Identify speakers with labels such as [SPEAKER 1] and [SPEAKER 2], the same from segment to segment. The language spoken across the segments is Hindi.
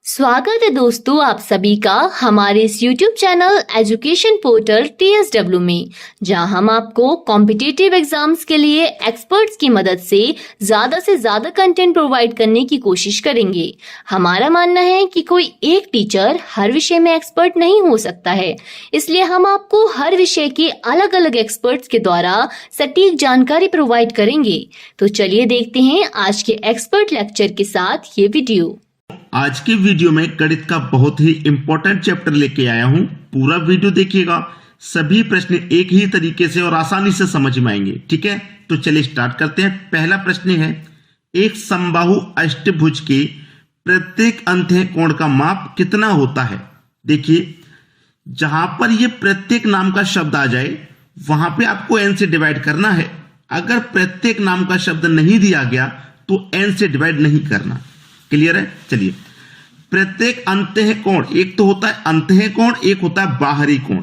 [SPEAKER 1] स्वागत है दोस्तों आप सभी का हमारे इस YouTube channel education portal TSW में, जहां हम आपको कॉम्पिटिटिव एग्जाम्स के लिए एक्सपर्ट्स की मदद से ज्यादा कंटेंट प्रोवाइड करने की कोशिश करेंगे। हमारा मानना है कि कोई एक टीचर हर विषय में एक्सपर्ट नहीं हो सकता है, इसलिए हम आपको हर विषय के अलग अलग एक्सपर्ट्स के द्वारा सटीक जानकारी प्रोवाइड करेंगे। तो चलिए देखते हैं आज के एक्सपर्ट लेक्चर के साथ ये वीडियो।
[SPEAKER 2] आज के वीडियो में गणित का बहुत ही इंपॉर्टेंट चैप्टर लेके आया हूं। पूरा वीडियो देखिएगा, सभी प्रश्न एक ही तरीके से और आसानी से समझ में आएंगे। ठीक है, तो चलिए स्टार्ट करते हैं। पहला प्रश्न है, एक समबाहु अष्टभुज के प्रत्येक अंतः कोण का माप कितना होता है। देखिए, जहां पर ये प्रत्येक नाम का शब्द आ जाए वहां पे आपको n से डिवाइड करना है। अगर प्रत्येक नाम का शब्द नहीं दिया गया तो n से डिवाइड नहीं करना। क्लियर है? चलिए, प्रत्येक अंतः कोण, एक तो होता है अंतः कोण, एक होता है बाहरी कोण।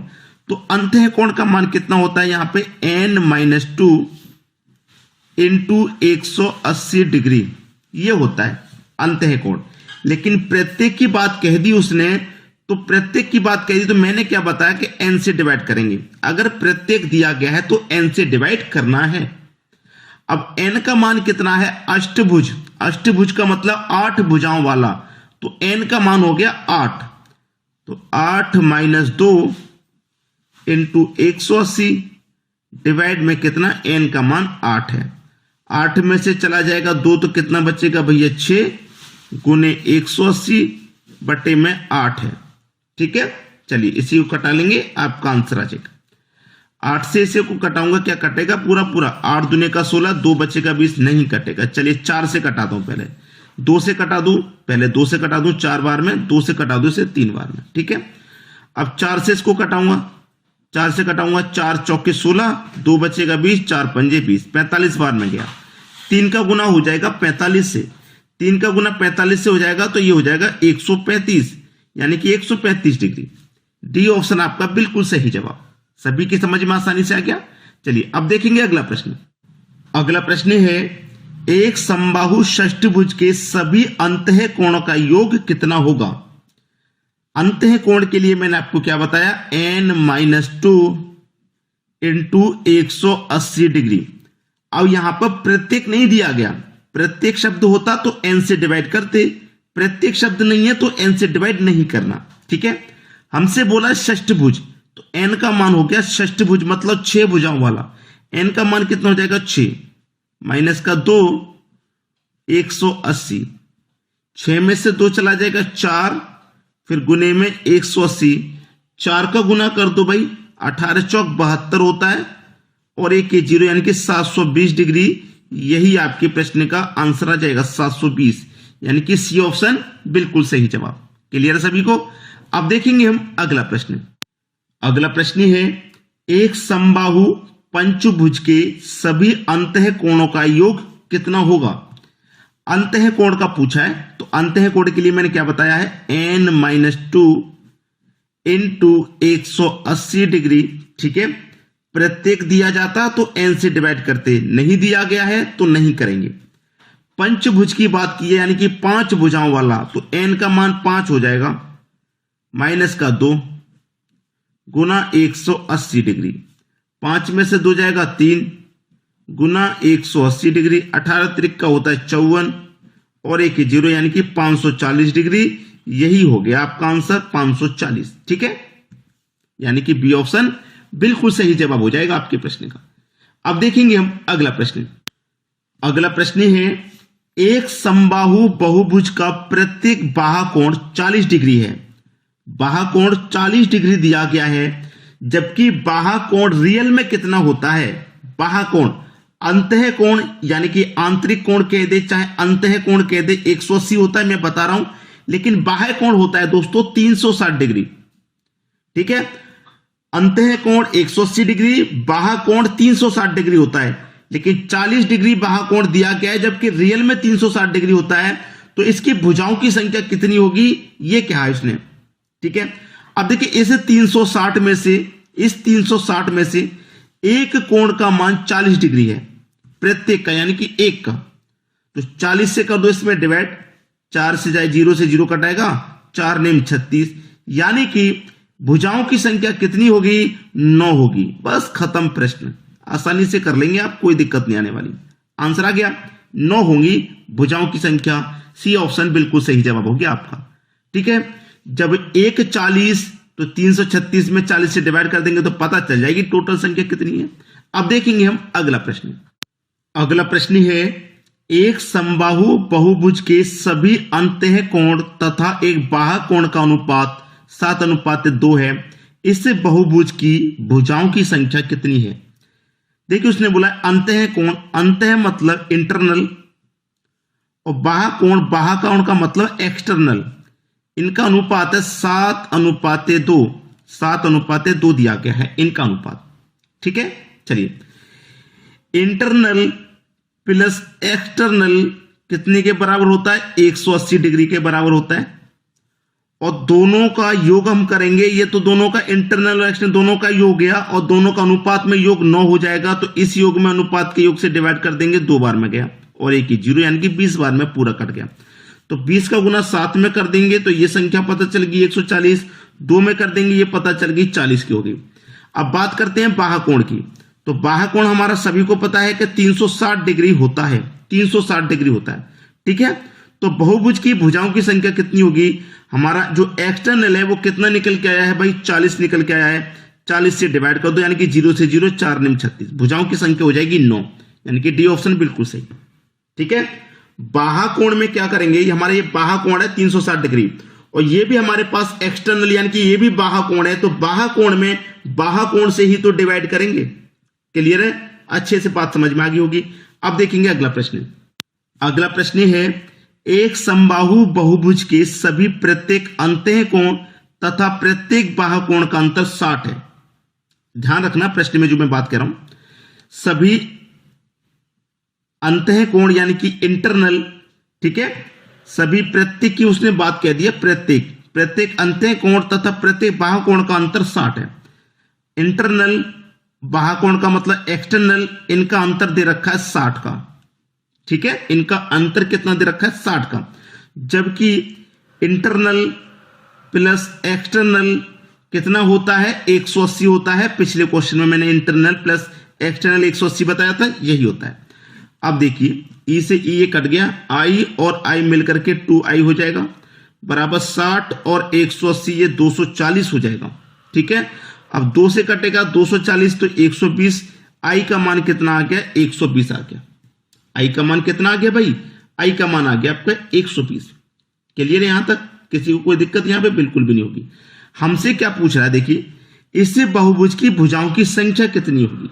[SPEAKER 2] तो अंतः कोण का मान कितना होता है यहाँ पे n-2 इंटू 180 डिग्री, ये होता है अंतः कोण। लेकिन प्रत्येक की बात कह दी उसने, तो प्रत्येक की बात कह दी तो मैंने क्या बताया कि n से डिवाइड करेंगे। अगर प्रत्येक दिया गया है तो n से डिवाइड करना है। अब n का मान कितना है, अष्टभुज, अष्टभुज का मतलब 8 भुजाओं वाला, तो n का मान हो गया 8। तो 8 - 2 इंटू 180 डिवाइड में कितना, n का मान 8 है। 8 में से चला जाएगा 2 तो कितना बचेगा भैया, 6 गुने 180 बटे में 8 है। ठीक है, चलिए इसी को कटा लेंगे, आपका आंसर आ जाएगा। 8 से इसे को कटाऊंगा, क्या कटेगा, पूरा पूरा 8 दूने का 16, 2 बचेगा 20, नहीं कटेगा। चलिए 4 से कटाता हूं, पहले 2 से कटा दूं, पहले 2 से कटा दूं 4 बार में, 2 से कटा दूं इसे 3 बार में। ठीक है, अब 4 से इसको कटाऊंगा, 4 से कटाऊंगा, 4 चौके 16, 2 बचेगा 20, 4 पंजे 20, 45 बार में गया। 3 का गुना हो जाएगा 45 से, 3 का गुना 45 से हो जाएगा तो ये हो जाएगा 135, यानी कि 135 डिग्री। डी ऑप्शन आपका बिल्कुल सही जवाब। सभी की समझ में आसानी से आ गया। चलिए अब देखेंगे अगला प्रश्न। अगला प्रश्न है, एक समबाहु षष्ठभुज के सभी अंतः कोणों का योग कितना होगा। अंतः कोण के लिए मैंने आपको क्या बताया, n-2 इंटू 180 डिग्री। अब यहां पर प्रत्येक नहीं दिया गया, प्रत्येक शब्द होता तो n से डिवाइड करते, प्रत्येक शब्द नहीं है तो n से डिवाइड नहीं करना। ठीक है, हमसे बोला षष्ठभुज, तो n का मान हो गया षष्ठभुज मतलब 6 भुजाओं वाला। n का मान कितना हो जाएगा, 6 माइनस का 2 180, 6 में से 2 चला जाएगा 4, फिर गुने में 180, 4 का गुना कर दो भाई, 18 चौक 72 होता है और 1 के 0 यानी कि 720 डिग्री। यही आपके प्रश्न का आंसर आ जाएगा 720, यानी कि सी ऑप्शन बिल्कुल सही जवाब। क्लियर है सभी को। अब देखेंगे हम अगला प्रश्न। अगला प्रश्न है, एक समबाहु पंचभुज के सभी अंतः कोणों का योग कितना होगा। अंतः कोण का पूछा है, तो अंतः कोण के लिए मैंने क्या बताया है, n-2 इंटू 180 डिग्री। ठीक है, प्रत्येक दिया जाता तो n से डिवाइड करते, नहीं दिया गया है तो नहीं करेंगे। पंचभुज की बात की है, यानी कि 5 भुजाओं वाला, तो n का मान 5 हो जाएगा, माइनस का 2 गुना 180 डिग्री, 5 में से 2 जाएगा 3 गुना 180 डिग्री, 18 त्रिक का होता है 54 और 1 0 यानी कि 540 डिग्री। यही हो गया आपका आंसर 540। ठीक है, यानी कि बी ऑप्शन बिल्कुल सही जवाब हो जाएगा आपके प्रश्न का। अब देखेंगे हम अगला प्रश्न। अगला प्रश्न है, एक समबाहु बहुभुज का प्रत्येक बाहा कोण 40 डिग्री है। बाहा कोण 40 डिग्री दिया गया है, जबकि बाहा कोण रियल में कितना होता है। बाहा कोण, अंतः कोण यानी कि आंतरिक कोण कह दे चाहे अंतः कोण कह दे, 180 होता है, मैं बता रहा हूं, लेकिन बाह्य कोण होता है दोस्तों 360 डिग्री। ठीक है, अंतः कोण 180 डिग्री, बाह्य कोण 360 डिग्री होता है, लेकिन 40 डिग्री बाह्य कोण दिया गया है, जबकि रियल में 360 डिग्री होता है। तो इसकी भुजाओं की संख्या कितनी होगी, ये क्या है इसने। ठीक है, अब देखिए इस 360 में से, इस 360 में से एक कोण का मान 40 डिग्री है प्रत्येक का, यानी कि एक का, तो 40 से कर दो इसमें डिवाइड, 4 से जाए 0 से 0 कटाएगा, 4 नेम 36, यानी कि भुजाओं की संख्या कितनी होगी? 9 होगी। बस खत्म प्रश्न, आसानी से कर लेंगे आप, कोई दिक्कत नहीं आने वाली। आंसर आ गया, 9 होंगी भुजाओं की संख्या। सी ऑप्शन बिल्कुल सही जवाब हो गया आपका। ठीक है, जब 1 40 तो 336 में 40 से डिवाइड कर देंगे तो पता चल जाएगी टोटल संख्या कितनी है। अब देखेंगे हम अगला प्रश्न। अगला प्रश्न है, एक समबाहु बहुभुज के सभी अंतः कोण तथा एक बाह्य कोण का अनुपात 7:2 है। इस बहुभुज की भुजाओं की संख्या कितनी है? देखिए उसने बोला अंतः कोण, अंतः मतलब इंटरनल, और बाह्य कोण का मतलब एक्सटर्नल। इनका अनुपात है 7:2, 7:2 दिया गया है इनका अनुपात। ठीक है, चलिए इंटरनल प्लस एक्सटर्नल कितने के बराबर होता है? 180 डिग्री के बराबर होता है। और दोनों का योग हम करेंगे, ये तो दोनों का इंटरनल और एक्सटर्नल दोनों का योग गया, और दोनों का अनुपात में योग 9 हो जाएगा। तो इस योग में अनुपात के योग से डिवाइड कर देंगे, 2 बार में गया और एक ही 0, यानी कि 20 बार में पूरा कट गया। तो 20 का गुना 7 में कर देंगे तो ये संख्या पता चल गई 140, 2 में कर देंगे ये पता चल गई 40 की होगी। अब बात करते हैं बाह्य कोण की। तो बाह्य कोण हमारा सभी को पता है कि 360 डिग्री होता है, 360 डिग्री होता है। ठीक है, तो बहुभुज की भुजाओं की संख्या कितनी होगी? हमारा जो एक्सटर्नल है वो कितना निकल के आया है भाई? 40 निकल के आया है। 40 से डिवाइड कर दो, यानी कि 0 से 0, 4 निम 36, भुजाओं की संख्या हो जाएगी 9, यानी कि डी ऑप्शन बिल्कुल सही। ठीक है, बाह्य कोण में क्या करेंगे? हमारा ये बाह्य कोण है 360 डिग्री, और ये भी हमारे पास एक्सटर्नल यानी कि ये भी बाह्य कोण है। तो बाह्य कोण में बाह्य कोण से ही तो डिवाइड करेंगे। क्लियर है? अच्छे से बात समझ में आ गई होगी। अब देखेंगे अगला प्रश्न। अगला प्रश्न है, एक समबाहु बहुभुज के सभी प्रत्येक अंतः कोण तथा प्रत्येक बाह्य कोण का अंतर 60 है। ध्यान रखना प्रश्न में जो मैं बात कर रहा हूं, सभी अंतः कोण यानी कि इंटरनल, ठीक है, सभी प्रत्येक की उसने बात कह दी है, प्रत्येक अंतः कोण तथा प्रत्येक बाह्य कोण का अंतर 60 है। इंटरनल बाह्य कोण का मतलब एक्सटर्नल, इनका अंतर दे रखा है 60 का। ठीक है, इनका अंतर कितना दे रखा है? 60 का। जबकि इंटरनल प्लस एक्सटर्नल कितना होता है? 180 होता है। पिछले क्वेश्चन में मैंने इंटरनल प्लस एक्सटर्नल 180 बताया था, यही होता है। अब देखिए ई से ई ये कट गया, आई और आई मिलकर के 2i हो जाएगा बराबर 60 और 180 ये 240 हो जाएगा। ठीक है, अब 2 से कटेगा 240 तो 120, आई का मान कितना आ गया? 120 आ गया। आई का मान कितना आ गया भाई? आई का मान आ गया आपका 120। क्लियर है? यहां तक किसी को कोई दिक्कत यहां पे बिल्कुल भी नहीं होगी। हमसे क्या पूछ रहा है? देखिए, इससे बहुभुज की भुजाओं की संख्या कितनी होगी?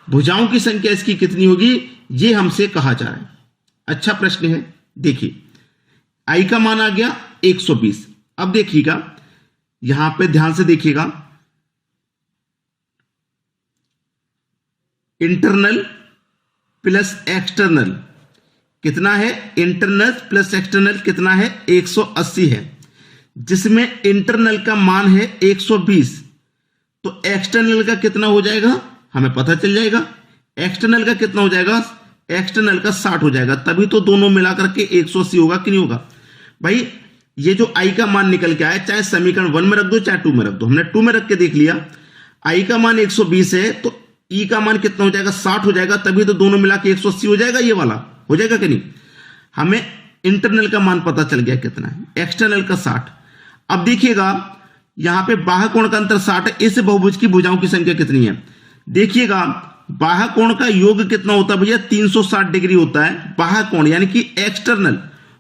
[SPEAKER 2] भुजाओं की संख्या इसकी कितनी होगी, ये हमसे कहा जा रहा है। अच्छा प्रश्न है। देखिए आई का मान आ गया 120। अब देखिएगा यहां पे ध्यान से देखिएगा, इंटरनल प्लस एक्सटर्नल कितना है? इंटरनल प्लस एक्सटर्नल कितना है? 180 है, जिसमें इंटरनल का मान है 120, तो एक्सटर्नल का कितना हो जाएगा हमें पता चल जाएगा। एक्सटर्नल का कितना हो जाएगा? एक्सटर्नल का 60 हो जाएगा, तभी तो दोनों मिलाकर के 180 होगा कि नहीं होगा भाई। ये जो आई का मान निकल के आया, चाहे समीकरण 1 में रख दो चाहे 2 में रख दो, हमने 2 में रख के देख लिया। आई का मान 120 है तो ई का मान कितना हो जाएगा? 60 हो जाएगा, तभी तो दोनों मिला के 180 हो जाएगा। ये वाला हो जाएगा कि नहीं? हमें इंटरनल का मान पता चल गया कितना है, एक्सटर्नल का 60। अब देखिएगा यहां पे बाह्य कोण का अंतर 60 है, इस बहुभुज की भुजाओं की संख्या कितनी है? देखिएगा बाह्य कोण का योग कितना होता है भैया? 360 डिग्री होता है बाह्य कोण यानी कि एक्सटर्नल,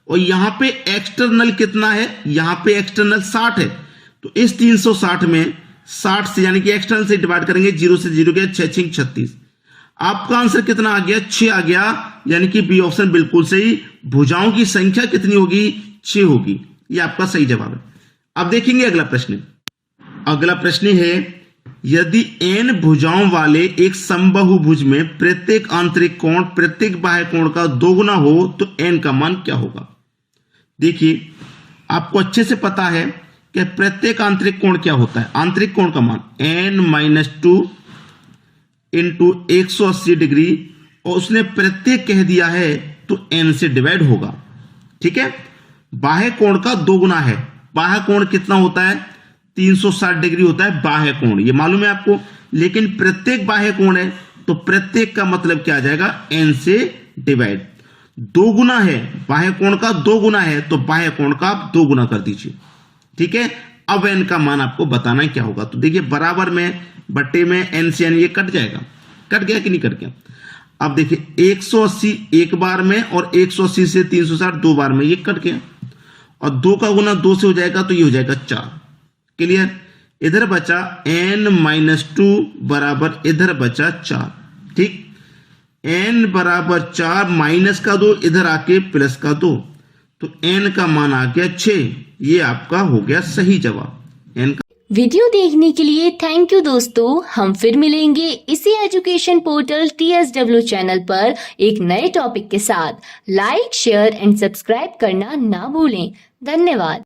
[SPEAKER 2] और यहां पे एक्सटर्नल कितना है? यहां पे एक्सटर्नल 60 है, तो इस 360 में 60 से यानी कि एक्सटर्नल से डिवाइड करेंगे, 0 से 0 गया, 6 6 36। आपका आंसर कितना आ गया? 6 आ गया, यानी कि बी ऑप्शन बिल्कुल सही। भुजाओं की संख्या कितनी होगी? 6 होगी। ये आपका सही जवाब है। अब देखेंगे अगला प्रश्न। अगला प्रश्न है, यदि n भुजाओं वाले एक समबाहुभुज में प्रत्येक आंतरिक कोण प्रत्येक बाह्य कोण का 2 गुना हो तो n का मान क्या होगा? देखिए आपको अच्छे से पता है कि प्रत्येक आंतरिक कोण क्या होता है। आंतरिक कोण का मान n-2 इंटू 180 डिग्री, और उसने प्रत्येक कह दिया है तो n से डिवाइड होगा। ठीक है, बाह्य कोण का 2 गुना है, बाह्य कोण कितना होता है, 360 डिग्री होता है बाह्य कोण, ये मालूम है आपको। लेकिन प्रत्येक बाह्य कोण है तो प्रत्येक का मतलब क्या आ जाएगा, n से डिवाइड। 2 गुना है बाह्य कोण का, 2 गुना है तो बाह्य कोण का आप 2 गुना कर दीजिए, ठीक है। अब n का मान आपको बताना है क्या होगा। तो देखिए बराबर में बट्टे में n से n ये कट जाएगा, कट गया कि नहीं कट गया। अब देखिए 180 एक बार में और 180 से 360 2 बार में, ये कट गया। और 2 का गुना 2 से हो जाएगा तो ये हो जाएगा 4। क्लियर। इधर बचा n-2 बराबर इधर बचा 4, ठीक। n बराबर 4 माइनस का 2 इधर आके प्लस का 2, तो n का मान आ गया 6। ये आपका हो गया सही जवाब। n का
[SPEAKER 1] वीडियो देखने के लिए थैंक यू दोस्तों। हम फिर मिलेंगे इसी एजुकेशन पोर्टल TSW चैनल पर एक नए टॉपिक के साथ। लाइक, शेयर एंड सब्सक्राइब करना ना भूलें। धन्यवाद।